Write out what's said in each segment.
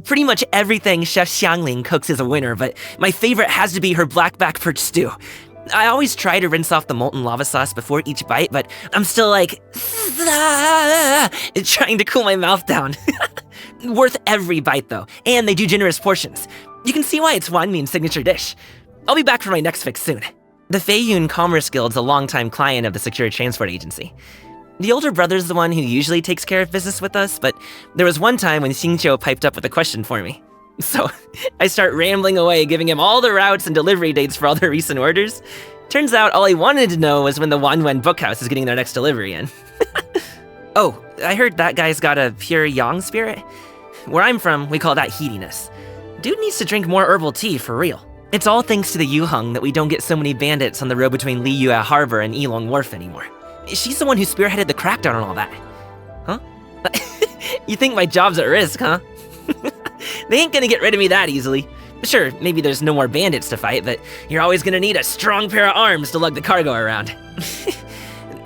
Pretty much everything Chef Xiangling cooks is a winner, but my favorite has to be her black-back perch stew. I always try to rinse off the molten lava sauce before each bite, but I'm still like, trying to cool my mouth down. Worth every bite though, and they do generous portions. You can see why it's Wanmin's signature dish. I'll be back for my next fix soon. The Feiyun Commerce Guild's a longtime client of the Secure Transport Agency. The older brother's the one who usually takes care of business with us, but there was one time when Qingce piped up with a question for me. So I start rambling away, giving him all the routes and delivery dates for all their recent orders. Turns out all he wanted to know was when the Wanwen Bookhouse is getting their next delivery in. Oh, I heard that guy's got a pure yang spirit. Where I'm from, we call that heatiness. Dude needs to drink more herbal tea, for real. It's all thanks to the Yuheng that we don't get so many bandits on the road between Liyue Harbor and Yilong Wharf anymore. She's the one who spearheaded the crackdown on all that. Huh? You think my job's at risk, huh? They ain't gonna get rid of me that easily. Sure, maybe there's no more bandits to fight, but you're always gonna need a strong pair of arms to lug the cargo around.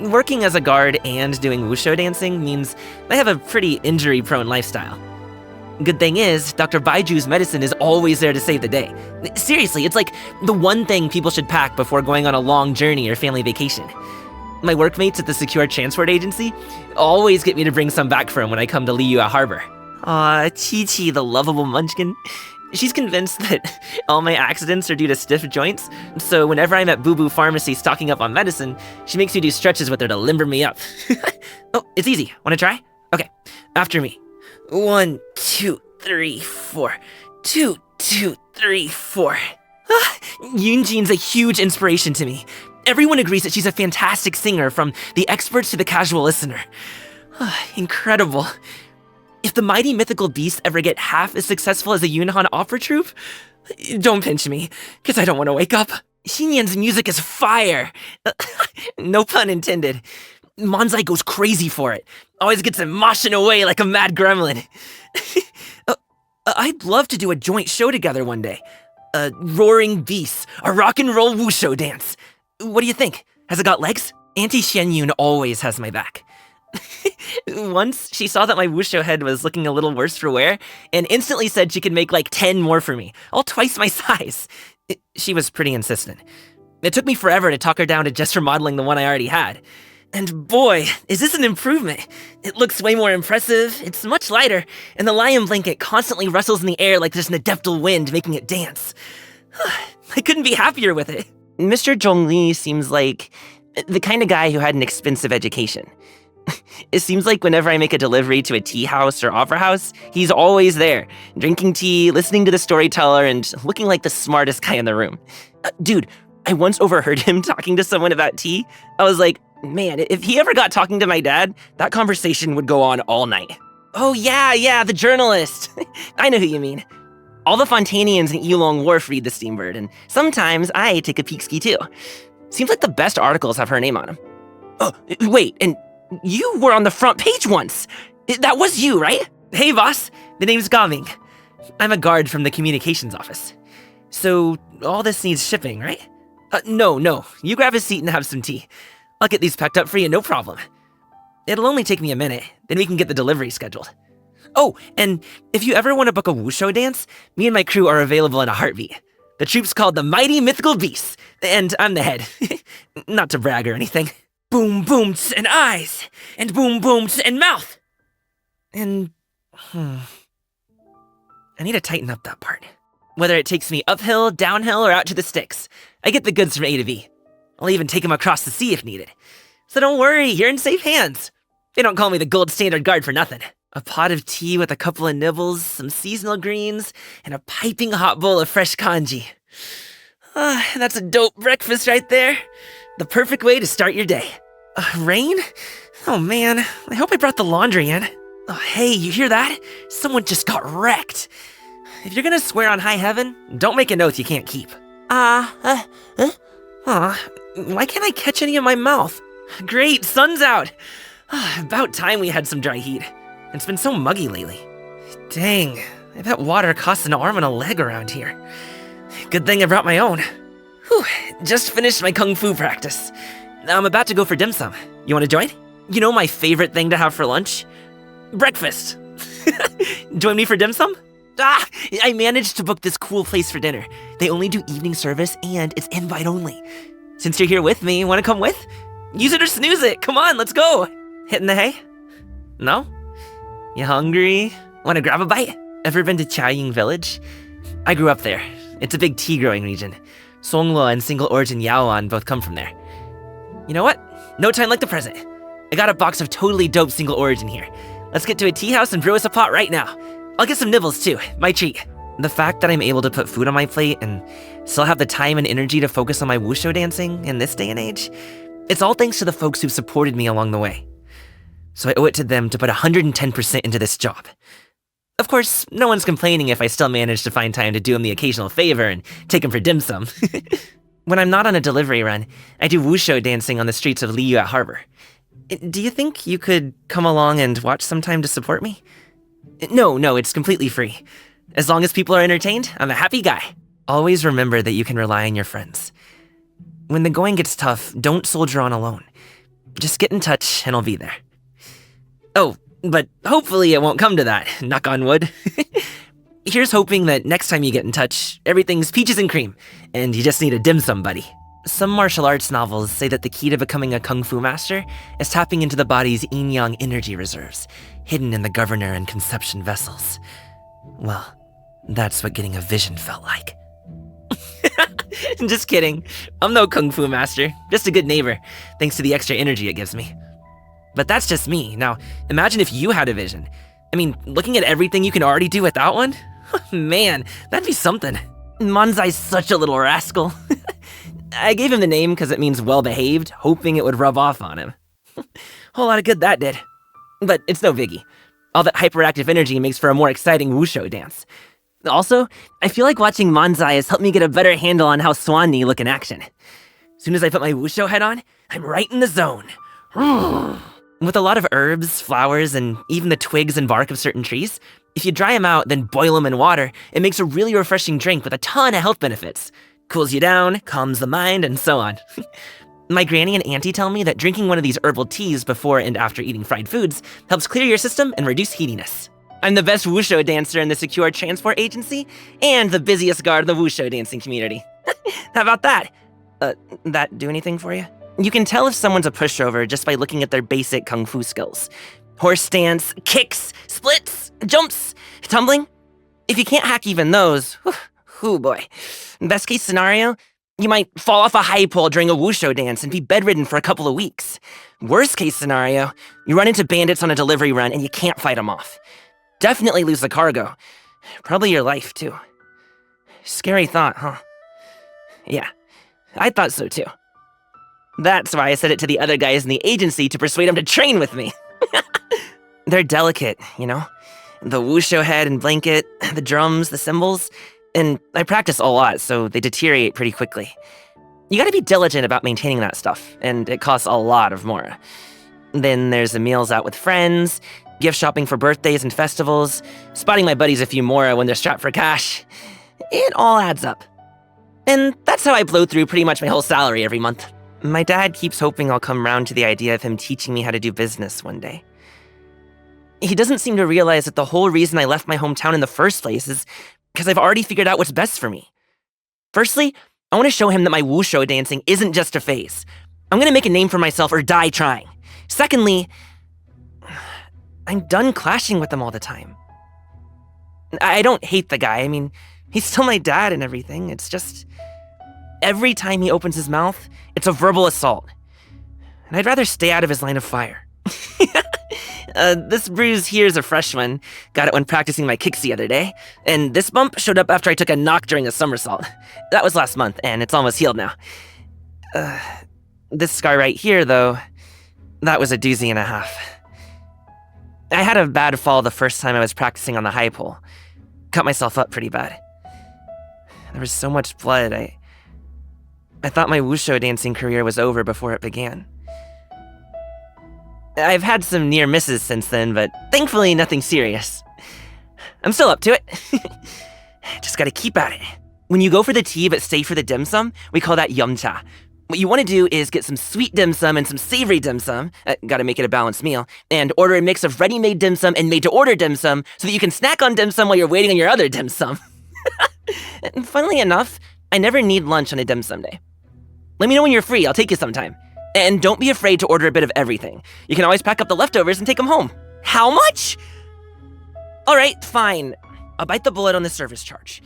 Working as a guard and doing Wushou dancing means I have a pretty injury-prone lifestyle. Good thing is, Dr. BAIZHU's medicine is always there to save the day. Seriously, it's like the one thing people should pack before going on a long journey or family vacation. My workmates at the Secure Transport Agency always get me to bring some back for him when I come to Liyue Harbor. Aw, Qingce, the lovable munchkin. She's convinced that all my accidents are due to stiff joints, so whenever I'm at Boo Boo Pharmacy stocking up on medicine, she makes me do stretches with her to limber me up. Oh, it's easy. Wanna try? Okay, after me. 1, 2, 3, 4. 2, 2, 3, 4. Yunjin's a huge inspiration to me. Everyone agrees that she's a fantastic singer, from the experts to the casual listener. Incredible. If the mighty mythical beasts ever get half as successful as a Yunhan opera troupe, don't pinch me, because I don't want to wake up. Xinyan's music is fire. No pun intended. Manzai goes crazy for it. Always gets him moshing away like a mad gremlin. I'd love to do a joint show together one day. Roaring beasts, a rock and roll Wushou dance. What do you think? Has it got legs? Auntie XIANYUN always has my back. Once, she saw that my Wushou head was looking a little worse for wear, and instantly said she could make like 10 more for me, all twice my size. She was pretty insistent. It took me forever to talk her down to just remodeling the one I already had. And boy, is this an improvement. It looks way more impressive, it's much lighter, and the lion blanket constantly rustles in the air like there's an adeptal wind making it dance. I couldn't be happier with it. Mr. ZHONGLI seems like the kind of guy who had an expensive education. It seems like whenever I make a delivery to a tea house or opera house, he's always there, drinking tea, listening to the storyteller, and looking like the smartest guy in the room. Dude, I once overheard him talking to someone about tea. I was like, man, if he ever got talking to my dad, that conversation would go on all night. Oh yeah, the journalist. I know who you mean. All the Fontanians in Yilong Wharf read the Steambird, and sometimes I take a peek-ski too. Seems like the best articles have her name on them. Oh, wait, and you were on the front page once. That was you, right? Hey, boss. The name's Gaming. I'm a guard from the communications office. So, all this needs shipping, right? No. You grab a seat and have some tea. I'll get these packed up for you, no problem. It'll only take me a minute, then we can get the delivery scheduled. Oh, and if you ever want to book a Wushou dance, me and my crew are available in a heartbeat. The troupe's called the Mighty Mythical Beasts, and I'm the head. Not to brag or anything. Boom booms and eyes, and boom booms and mouth. And, I need to tighten up that part. Whether it takes me uphill, downhill, or out to the sticks, I get the goods from A to B. I'll even take them across the sea if needed. So don't worry, you're in safe hands. They don't call me the gold standard guard for nothing. A pot of tea with a couple of nibbles, some seasonal greens, and a piping hot bowl of fresh kanji. That's a dope breakfast right there. The perfect way to start your day. Rain? Oh man, I hope I brought the laundry in. Oh, hey, you hear that? Someone just got wrecked. If you're gonna swear on high heaven, don't make an oath you can't keep. Why can't I catch any in my mouth? Great, sun's out. About time we had some dry heat. It's been so muggy lately. Dang, I bet water costs an arm and a leg around here. Good thing I brought my own. Whew, just finished my kung fu practice. I'm about to go for dim sum. You want to join? You know my favorite thing to have for lunch? Breakfast. Join me for dim sum? Ah! I managed to book this cool place for dinner. They only do evening service and it's invite only. Since you're here with me, wanna come with? Use it or snooze it. Come on, let's go. Hitting the hay? No? You hungry? Wanna grab a bite? Ever been to XIANYUN village? I grew up there. It's a big tea growing region. ZHONGLI and single origin Yaoan both come from there. You know what? No time like the present. I got a box of totally dope single origin here. Let's get to a tea house and brew us a pot right now. I'll get some nibbles too, my treat. The fact that I'm able to put food on my plate and still have the time and energy to focus on my Wushou dancing in this day and age, it's all thanks to the folks who've supported me along the way. So I owe it to them to put 110% into this job. Of course, no one's complaining if I still manage to find time to do them the occasional favor and take them for dim sum. When I'm not on a delivery run, I do Wushou dancing on the streets of Liyue at Harbor. Do you think you could come along and watch sometime to support me? No, it's completely free. As long as people are entertained, I'm a happy guy. Always remember that you can rely on your friends. When the going gets tough, don't soldier on alone. Just get in touch and I'll be there. Oh, but hopefully it won't come to that, knock on wood. Here's hoping that next time you get in touch, everything's peaches and cream, and you just need a dim sum buddy. Some martial arts novels say that the key to becoming a kung fu master is tapping into the body's yin-yang energy reserves, hidden in the governor and conception vessels. Well, that's what getting a vision felt like. Just kidding. I'm no kung fu master, just a good neighbor, thanks to the extra energy it gives me. But that's just me. Now, imagine if you had a vision. I mean, looking at everything you can already do without one? Man, that'd be something. Manzai's such a little rascal. I gave him the name because it means well-behaved, hoping it would rub off on him. Whole lot of good that did. But it's no biggie. All that hyperactive energy makes for a more exciting Wushou dance. Also, I feel like watching Manzai has helped me get a better handle on how Swanni look in action. As soon as I put my Wushou head on, I'm right in the zone. With a lot of herbs, flowers, and even the twigs and bark of certain trees, if you dry them out, then boil them in water, it makes a really refreshing drink with a ton of health benefits. Cools you down, calms the mind, and so on. My granny and auntie tell me that drinking one of these herbal teas before and after eating fried foods helps clear your system and reduce heatiness. I'm the best Wushou dancer in the Secure Transport Agency, and the busiest guard in the Wushou dancing community. How about that? That do anything for you? You can tell if someone's a pushover just by looking at their basic kung fu skills. Horse stance, kicks, splits, jumps, tumbling. If you can't hack even those, whew boy. Best case scenario, you might fall off a high pole during a Wushou dance and be bedridden for a couple of weeks. Worst case scenario, you run into bandits on a delivery run and you can't fight them off. Definitely lose the cargo. Probably your life, too. Scary thought, huh? Yeah, I thought so, too. That's why I said it to the other guys in the agency to persuade them to train with me. They're delicate, you know? The Wushou head and blanket, the drums, the cymbals, and I practice a lot, so they deteriorate pretty quickly. You gotta be diligent about maintaining that stuff, and it costs a lot of mora. Then there's the meals out with friends, gift shopping for birthdays and festivals, spotting my buddies a few mora when they're strapped for cash. It all adds up. And that's how I blow through pretty much my whole salary every month. My dad keeps hoping I'll come round to the idea of him teaching me how to do business one day. He doesn't seem to realize that the whole reason I left my hometown in the first place is because I've already figured out what's best for me. Firstly, I want to show him that my Wushou dancing isn't just a phase. I'm going to make a name for myself or die trying. Secondly, I'm done clashing with them all the time. I don't hate the guy. I mean, he's still my dad and everything. It's just, every time he opens his mouth, it's a verbal assault. And I'd rather stay out of his line of fire. This bruise here is a fresh one. Got it when practicing my kicks the other day. And this bump showed up after I took a knock during a somersault. That was last month, and it's almost healed now. This scar right here, though, that was a doozy and a half. I had a bad fall the first time I was practicing on the high pole. Cut myself up pretty bad. There was so much blood, I thought my Wushou dancing career was over before it began. I've had some near misses since then, but thankfully nothing serious. I'm still up to it. Just gotta keep at it. When you go for the tea but stay for the dim sum, we call that yum cha. What you want to do is get some sweet dim sum and some savory dim sum, gotta make it a balanced meal, and order a mix of ready-made dim sum and made-to-order dim sum so that you can snack on dim sum while you're waiting on your other dim sum. And funnily enough, I never need lunch on a dim sum day. Let me know when you're free, I'll take you sometime. And don't be afraid to order a bit of everything. You can always pack up the leftovers and take them home. How much? Alright, fine. I'll bite the bullet on the service charge.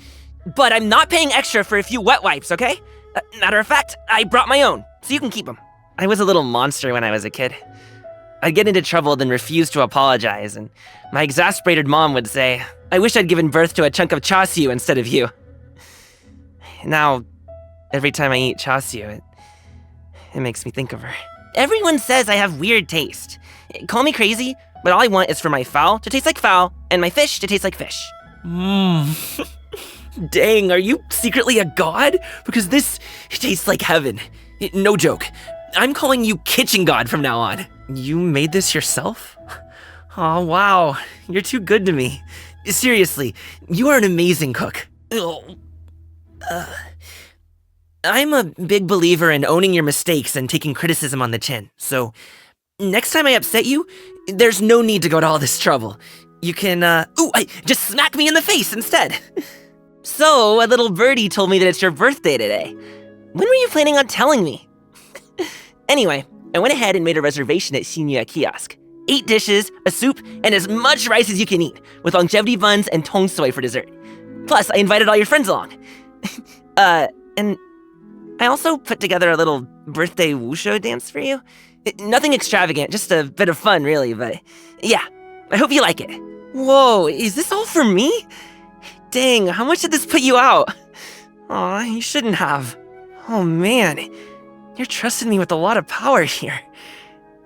But I'm not paying extra for a few wet wipes, okay? Matter of fact, I brought my own, so you can keep them. I was a little monster when I was a kid. I'd get into trouble, then refuse to apologize, and my exasperated mom would say, I wish I'd given birth to a chunk of chasiu instead of you. Now, every time I eat chasiu, it makes me think of her. Everyone says I have weird taste. Call me crazy, but all I want is for my fowl to taste like fowl, and my fish to taste like fish. Dang, are you secretly a god? Because this tastes like heaven. No joke. I'm calling you Kitchen God from now on. You made this yourself? Oh, wow. You're too good to me. Seriously, you are an amazing cook. I'm a big believer in owning your mistakes and taking criticism on the chin, so next time I upset you, there's no need to go to all this trouble. You can, just smack me in the face instead. So, a little birdie told me that it's your birthday today. When were you planning on telling me? Anyway, I went ahead and made a reservation at XIANYUN kiosk. 8 dishes, a soup, and as much rice as you can eat, with longevity buns and tong soy for dessert. Plus, I invited all your friends along. And I also put together a little birthday Wushou dance for you. Nothing extravagant, just a bit of fun, really, but yeah, I hope you like it. Whoa, is this all for me? Dang, how much did this put you out? Aw, you shouldn't have. Oh man, you're trusting me with a lot of power here.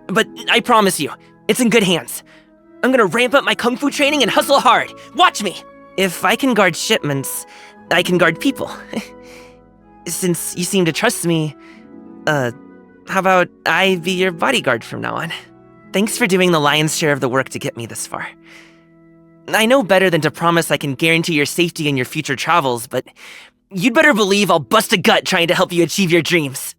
But I promise you, it's in good hands. I'm gonna ramp up my kung fu training and hustle hard. Watch me! If I can guard shipments, I can guard people. Since you seem to trust me, how about I be your bodyguard from now on? Thanks for doing the lion's share of the work to get me this far. I know better than to promise I can guarantee your safety in your future travels, but you'd better believe I'll bust a gut trying to help you achieve your dreams.